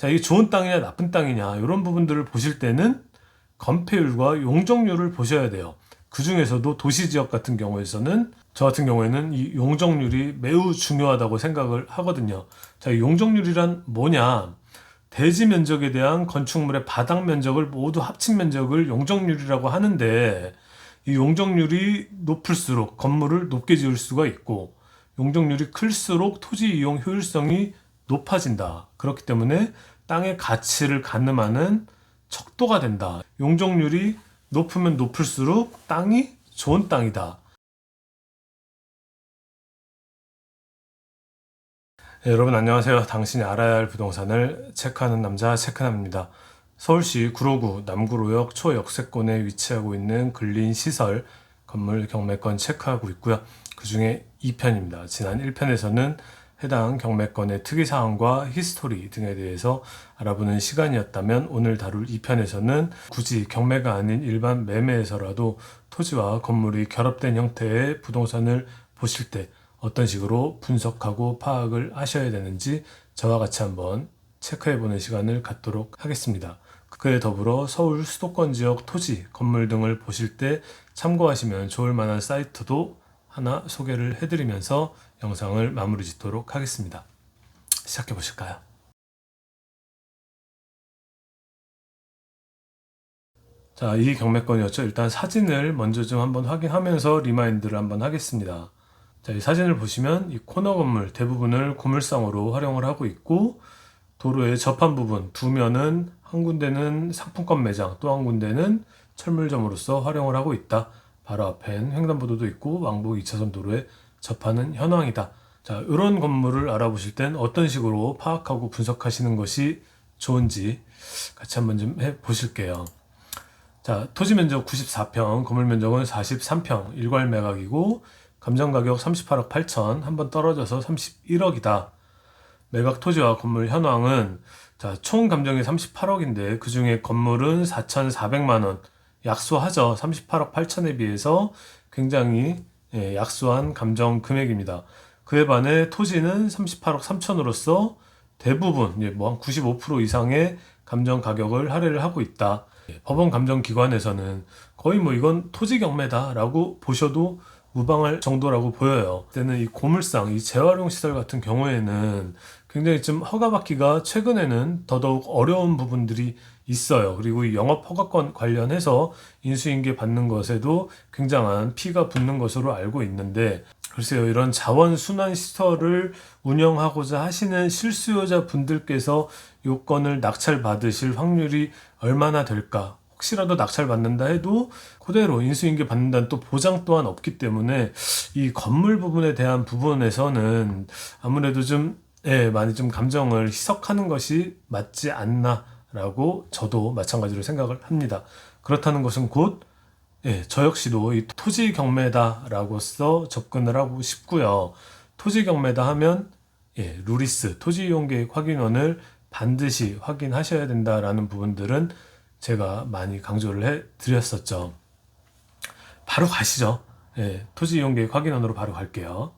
자, 이게 좋은 땅이냐 나쁜 땅이냐 이런 부분들을 보실 때는 건폐율과 용적률을 보셔야 돼요. 그 중에서도 도시지역 같은 경우에서는 저 같은 경우에는 이 용적률이 매우 중요하다고 생각을 하거든요. 자, 이 용적률이란 뭐냐? 대지 면적에 대한 건축물의 바닥 면적을 모두 합친 면적을 용적률이라고 하는데, 이 용적률이 높을수록 건물을 높게 지을 수가 있고, 용적률이 클수록 토지 이용 효율성이 높아진다. 그렇기 때문에 땅의 가치를 가늠하는 척도가 된다. 용적률이 높으면 높을수록 땅이 좋은 땅이다. 네, 여러분 안녕하세요. 당신이 알아야 할 부동산을 체크하는 남자 체크남입니다. 서울시 구로구 남구로역 초역세권에 위치하고 있는 근린시설 건물 경매권 체크하고 있고요. 그 중에 2편입니다. 지난 1편에서는 해당 경매권의 특이사항과 히스토리 등에 대해서 알아보는 시간이었다면, 오늘 다룰 2편에서는 굳이 경매가 아닌 일반 매매에서라도 토지와 건물이 결합된 형태의 부동산을 보실 때 어떤 식으로 분석하고 파악을 하셔야 되는지 저와 같이 한번 체크해보는 시간을 갖도록 하겠습니다. 그에 더불어 서울 수도권 지역 토지, 건물 등을 보실 때 참고하시면 좋을 만한 사이트도 하나 소개를 해드리면서 영상을 마무리 짓도록 하겠습니다. 시작해 보실까요? 자, 이 경매권이었죠. 일단 사진을 먼저 좀 한번 확인하면서 리마인드를 한번 하겠습니다. 자, 이 사진을 보시면 이 코너 건물 대부분을 고물상으로 활용을 하고 있고, 도로의 접한 부분 두 면은 한 군데는 상품권 매장, 또 한 군데는 철물점으로서 활용을 하고 있다. 바로 앞엔 횡단보도도 있고 왕복 2차선 도로에 접하는 현황이다. 자, 이런 건물을 알아보실 땐 어떤 식으로 파악하고 분석하시는 것이 좋은지 같이 한번 좀 해보실게요. 자, 토지 면적 94평, 건물 면적은 43평, 일괄 매각이고 감정가격 38억 8천, 한번 떨어져서 31억이다. 매각 토지와 건물 현황은, 자, 총 감정이 38억인데 그 중에 건물은 4,400만 원, 약소하죠. 38억 8천에 비해서 굉장히 약소한 감정 금액입니다. 그에 반해 토지는 38억 3천으로서 대부분 뭐 한 95% 이상의 감정 가격을 할애를 하고 있다. 법원 감정기관에서는 거의 뭐 이건 토지 경매다라고 보셔도 무방할 정도라고 보여요. 그때는 이 고물상, 이 재활용 시설 같은 경우에는 굉장히 좀 허가받기가 최근에는 더더욱 어려운 부분들이 있어요. 그리고 이 영업 허가권 관련해서 인수인계 받는 것에도 굉장한 피가 붙는 것으로 알고 있는데, 글쎄요, 이런 자원순환 시설을 운영하고자 하시는 실수요자 분들께서 요건을 낙찰받으실 확률이 얼마나 될까? 혹시라도 낙찰받는다 해도 그대로 인수인계 받는다는 또 보장 또한 없기 때문에 이 건물 부분에 대한 부분에서는 아무래도 좀 많이 좀 감정을 희석하는 것이 맞지 않나라고 저도 마찬가지로 생각을 합니다. 그렇다는 것은 곧 저 역시도 이 토지 경매다라고서 접근을 하고 싶고요. 토지 경매다 하면 루리스 토지 이용 계획 확인원을 반드시 확인하셔야 된다라는 부분들은 제가 많이 강조를 해 드렸었죠. 바로 가시죠. 토지 이용 계획 확인원으로 바로 갈게요.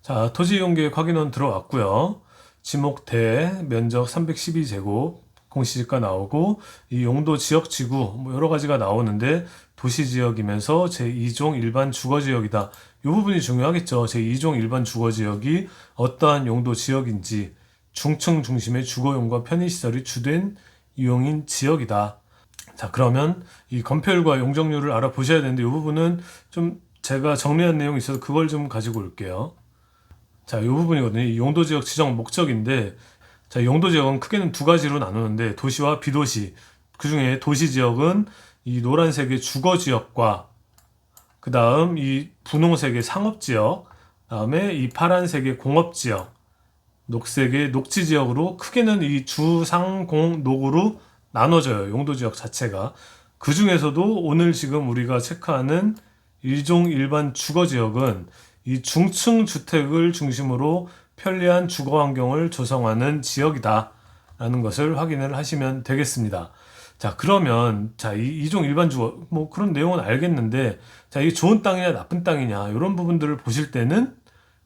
자, 토지 이용 계획 확인원 들어왔고요. 지목 대 면적 312제곱 공시지가 나오고, 이 용도 지역 지구 뭐 여러 가지가 나오는데 도시 지역이면서 제2종 일반 주거 지역이다. 이 부분이 중요하겠죠. 제2종 일반 주거 지역이 어떠한 용도 지역인지, 중층 중심의 주거용과 편의시설이 주된 이용인 지역이다. 자, 그러면 이 건폐율과 용적률을 알아보셔야 되는데, 이 부분은 좀 제가 정리한 내용이 있어서 그걸 좀 가지고 올게요. 자, 이 부분이거든요. 이 용도지역 지정 목적인데, 자, 용도지역은 크게는 두 가지로 나누는데 도시와 비도시. 그 중에 도시지역은 이 노란색의 주거지역과 그 다음 이 분홍색의 상업지역, 다음에 이 파란색의 공업지역, 녹색의 녹지지역으로 크게는 이 주상공녹으로 나눠져요. 용도지역 자체가. 그 중에서도 오늘 지금 우리가 체크하는 일종 일반 주거지역은 이 중층 주택을 중심으로 편리한 주거 환경을 조성하는 지역이다 라는 것을 확인을 하시면 되겠습니다. 자, 그러면 자, 이종 일반 주거 뭐 그런 내용은 알겠는데, 자, 이게 좋은 땅이냐 나쁜 땅이냐 이런 부분들을 보실 때는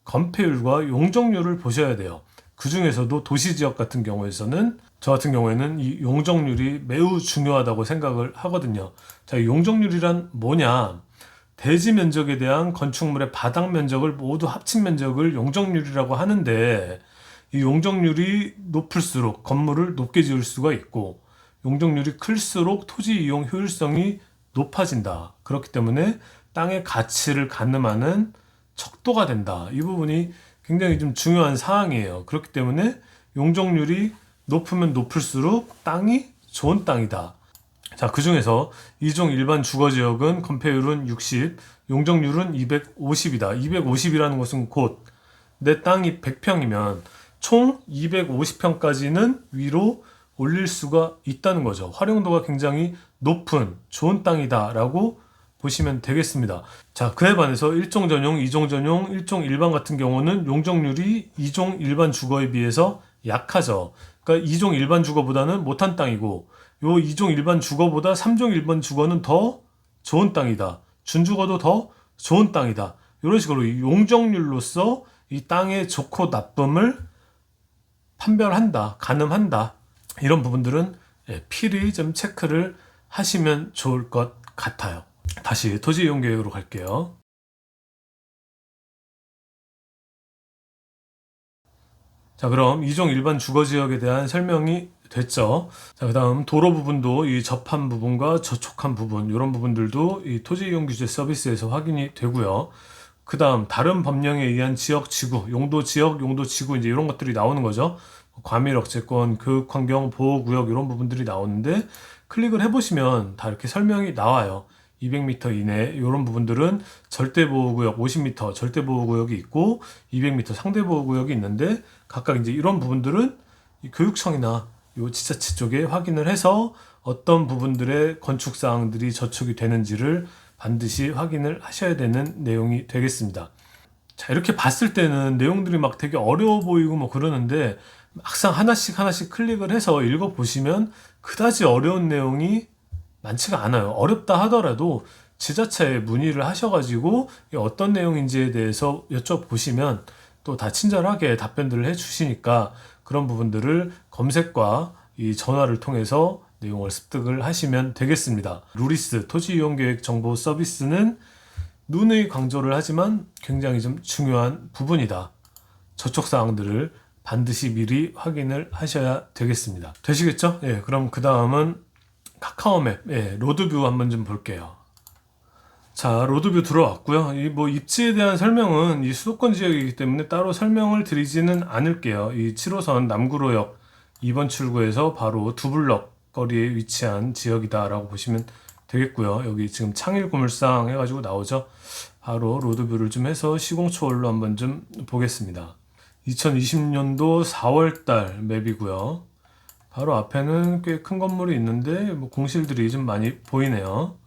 건폐율과 용적률을 보셔야 돼요. 그 중에서도 도시지역 같은 경우에서는 저 같은 경우에는 이 용적률이 매우 중요하다고 생각을 하거든요. 자, 이 용적률이란 뭐냐? 대지 면적에 대한 건축물의 바닥 면적을 모두 합친 면적을 용적률이라고 하는데, 이 용적률이 높을수록 건물을 높게 지을 수가 있고, 용적률이 클수록 토지 이용 효율성이 높아진다. 그렇기 때문에 땅의 가치를 가늠하는 척도가 된다. 이 부분이 굉장히 좀 중요한 사항이에요. 그렇기 때문에 용적률이 높으면 높을수록 땅이 좋은 땅이다. 자, 그 중에서 2종 일반 주거지역은 건폐율은 60, 용적률은 250이다. 250이라는 것은 곧 내 땅이 100평이면 총 250평까지는 위로 올릴 수가 있다는 거죠. 활용도가 굉장히 높은 좋은 땅이다라고 보시면 되겠습니다. 자, 그에 반해서 1종 전용, 2종 전용, 1종 일반 같은 경우는 용적률이 2종 일반 주거에 비해서 약하죠. 그러니까 2종 일반 주거보다는 못한 땅이고, 요 2종 일반 주거보다 3종 일반 주거는 더 좋은 땅이다. 준주거도 더 좋은 땅이다. 이런 식으로 용적률로서 이 땅의 좋고 나쁨을 판별한다, 가늠한다. 이런 부분들은 필히 좀 체크를 하시면 좋을 것 같아요. 다시 토지 이용 계획으로 갈게요. 자, 그럼 2종 일반 주거지역에 대한 설명이 됐죠. 자, 그 다음 도로 부분도 이 접한 부분과 저촉한 부분, 이런 부분들도 이 토지 이용 규제 서비스에서 확인이 되고요. 그 다음 다른 법령에 의한 지역 지구, 용도 지역, 용도 지구 이제 이런 것들이 나오는 거죠. 과밀 억제권, 교육 환경 보호 구역 이런 부분들이 나오는데 클릭을 해보시면 다 이렇게 설명이 나와요. 200m 이내 이런 부분들은 절대 보호 구역 50m 절대 보호 구역이 있고 200m 상대 보호 구역이 있는데 각각 이제 이런 부분들은 이 교육청이나 요 지자체 쪽에 확인을 해서 어떤 부분들의 건축 사항들이 저촉이 되는지를 반드시 확인을 하셔야 되는 내용이 되겠습니다. 자, 이렇게 봤을 때는 내용들이 막 되게 어려워 보이고 뭐 그러는데 막상 하나씩 하나씩 클릭을 해서 읽어보시면 그다지 어려운 내용이 많지가 않아요. 어렵다 하더라도 지자체에 문의를 하셔가지고 어떤 내용인지에 대해서 여쭤보시면 또 다 친절하게 답변들을 해주시니까 그런 부분들을 검색과 이 전화를 통해서 내용을 습득을 하시면 되겠습니다. 루리스 토지이용계획 정보 서비스는 누누이 강조를 하지만 굉장히 좀 중요한 부분이다. 저촉 사항들을 반드시 미리 확인을 하셔야 되겠습니다. 되시겠죠? 예, 그럼 그 다음은 카카오맵, 로드뷰 한번 좀 볼게요. 자, 로드뷰 들어왔고요. 이 뭐 입지에 대한 설명은 이 수도권 지역이기 때문에 따로 설명을 드리지는 않을게요. 이 7호선 남구로역 2번 출구에서 바로 두 블럭 거리에 위치한 지역이다라고 보시면 되겠고요. 여기 지금 창일 고물상 해가지고 나오죠. 바로 로드뷰를 좀 해서 시공초월로 한번 좀 보겠습니다. 2020년도 4월달 맵이고요. 바로 앞에는 꽤 큰 건물이 있는데 뭐 공실들이 좀 많이 보이네요.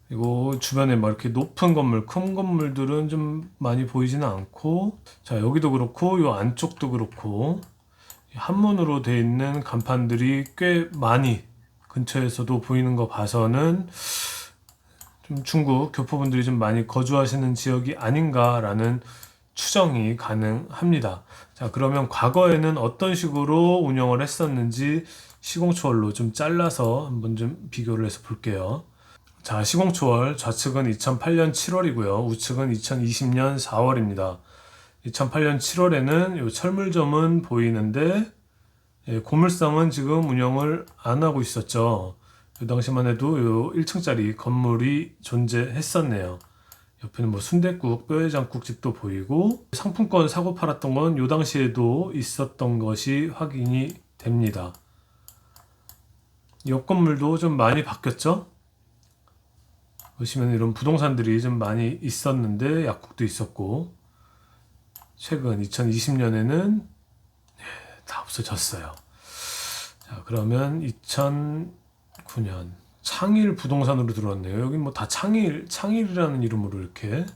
그리고 주변에 막 이렇게 높은 건물, 큰 건물들은 좀 많이 보이지는 않고, 자, 여기도 그렇고, 요 안쪽도 그렇고, 한문으로 되어 있는 간판들이 꽤 많이 근처에서도 보이는 거 봐서는 좀 중국 교포분들이 좀 많이 거주하시는 지역이 아닌가라는 추정이 가능합니다. 자, 그러면 과거에는 어떤 식으로 운영을 했었는지 시공초월로 좀 잘라서 한번 좀 비교를 해서 볼게요. 자, 시공초월 좌측은 2008년 7월이고요. 우측은 2020년 4월입니다. 2008년 7월에는 요 철물점은 보이는데 고물상은 지금 운영을 안 하고 있었죠. 그 당시만 해도 요 1층짜리 건물이 존재했었네요. 옆에는 뭐 순댓국, 뼈해장국집도 보이고 상품권 사고 팔았던 건 요 당시에도 있었던 것이 확인이 됩니다. 옆 건물도 좀 많이 바뀌었죠? 보시면 이런 부동산들이 좀 많이 있었는데 약국도 있었고 최근 2020년에는 다 없어졌어요. 자, 그러면 2009년 창일 부동산으로 들어왔네요. 여기 뭐 다 창일이라는 이름으로 이렇게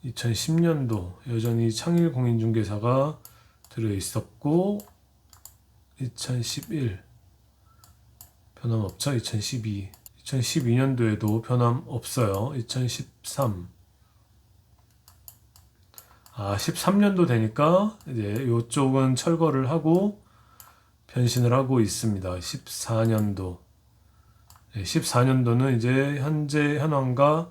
2010년도 여전히 창일 공인중개사가 들어있었고 2011 변함없죠. 2012년도에도 변함없어요. 2013 13년도 되니까 이제 이쪽은 철거를 하고 변신을 하고 있습니다. 14년도. 14년도는 이제 현재 현황과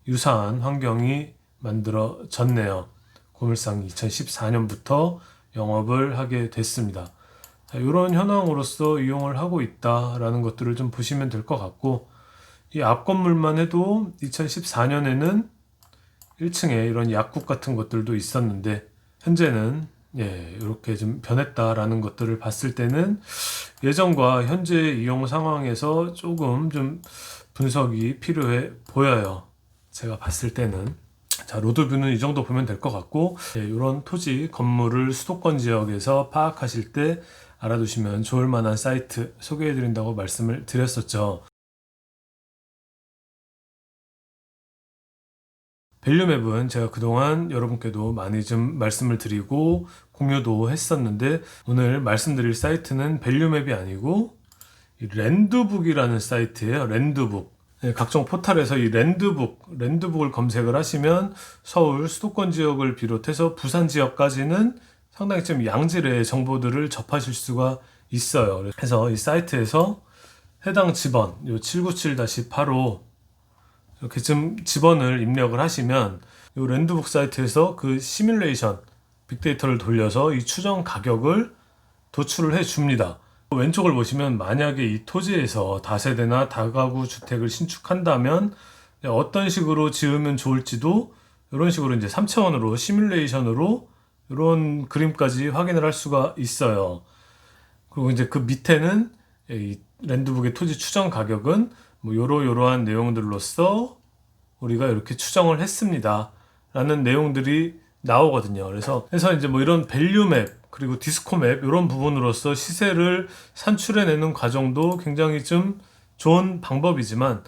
유사한 환경이 만들어졌네요. 고물상이 2014년부터 영업을 하게 됐습니다. 이런 현황으로서 이용을 하고 있다라는 것들을 좀 보시면 될 것 같고, 이 앞 건물만 해도 2014년에는 1층에 이런 약국 같은 것들도 있었는데, 현재는 이렇게 좀 변했다라는 것들을 봤을 때는 예전과 현재 이용 상황에서 조금 좀 분석이 필요해 보여요. 제가 봤을 때는. 자, 로드뷰는 이 정도 보면 될 것 같고, 이런 토지, 건물을 수도권 지역에서 파악하실 때 알아두시면 좋을 만한 사이트 소개해드린다고 말씀을 드렸었죠. 밸류맵은 제가 그동안 여러분께도 많이 좀 말씀을 드리고 공유도 했었는데, 오늘 말씀드릴 사이트는 밸류맵이 아니고 이 랜드북이라는 사이트예요. 랜드북. 각종 포털에서 이 랜드북을 검색을 하시면 서울 수도권 지역을 비롯해서 부산 지역까지는 상당히 좀 양질의 정보들을 접하실 수가 있어요. 그래서 이 사이트에서 해당 지번, 요 797-8호 이렇게 좀 지번을 입력을 하시면 이 랜드북 사이트에서 그 시뮬레이션 빅데이터를 돌려서 이 추정 가격을 도출을 해 줍니다. 왼쪽을 보시면 만약에 이 토지에서 다세대나 다가구 주택을 신축한다면 어떤 식으로 지으면 좋을지도 이런 식으로 이제 3차원으로 시뮬레이션으로 이런 그림까지 확인을 할 수가 있어요. 그리고 이제 그 밑에는 이 랜드북의 토지 추정 가격은 뭐 요러요러한 내용들로서 우리가 이렇게 추정을 했습니다. 라는 내용들이 나오거든요. 그래서 이제 뭐 이런 밸류맵 그리고 디스코맵 이런 부분으로서 시세를 산출해내는 과정도 굉장히 좀 좋은 방법이지만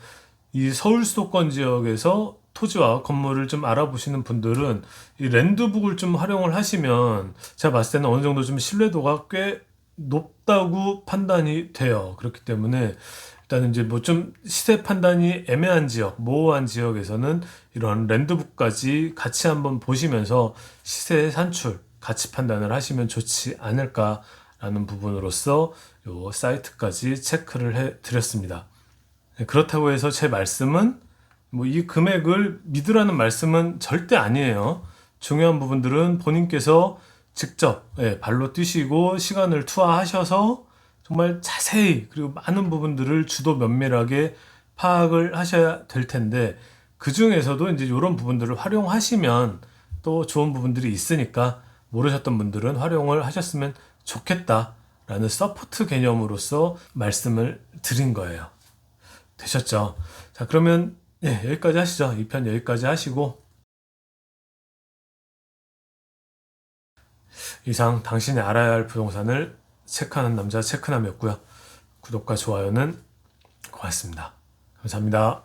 이 서울 수도권 지역에서 토지와 건물을 좀 알아보시는 분들은 이 랜드북을 좀 활용을 하시면 제가 봤을 때는 어느 정도 좀 신뢰도가 꽤 높다고 판단이 돼요. 그렇기 때문에 일단 이제 뭐 좀 시세 판단이 애매한 지역, 모호한 지역에서는 이런 랜드북까지 같이 한번 보시면서 시세 산출, 가치 판단을 하시면 좋지 않을까라는 부분으로서 요 사이트까지 체크를 해 드렸습니다. 그렇다고 해서 제 말씀은 뭐 이 금액을 믿으라는 말씀은 절대 아니에요. 중요한 부분들은 본인께서 직접 발로 뛰시고 시간을 투하하셔서 정말 자세히 그리고 많은 부분들을 주도 면밀하게 파악을 하셔야 될 텐데, 그 중에서도 이제 이런 부분들을 활용하시면 또 좋은 부분들이 있으니까 모르셨던 분들은 활용을 하셨으면 좋겠다라는 서포트 개념으로서 말씀을 드린 거예요. 되셨죠? 자, 그러면 여기까지 하시죠. 이 편 여기까지 하시고, 이상 당신이 알아야 할 부동산을 체크하는 남자 체크남이었고요. 구독과 좋아요는 고맙습니다. 감사합니다.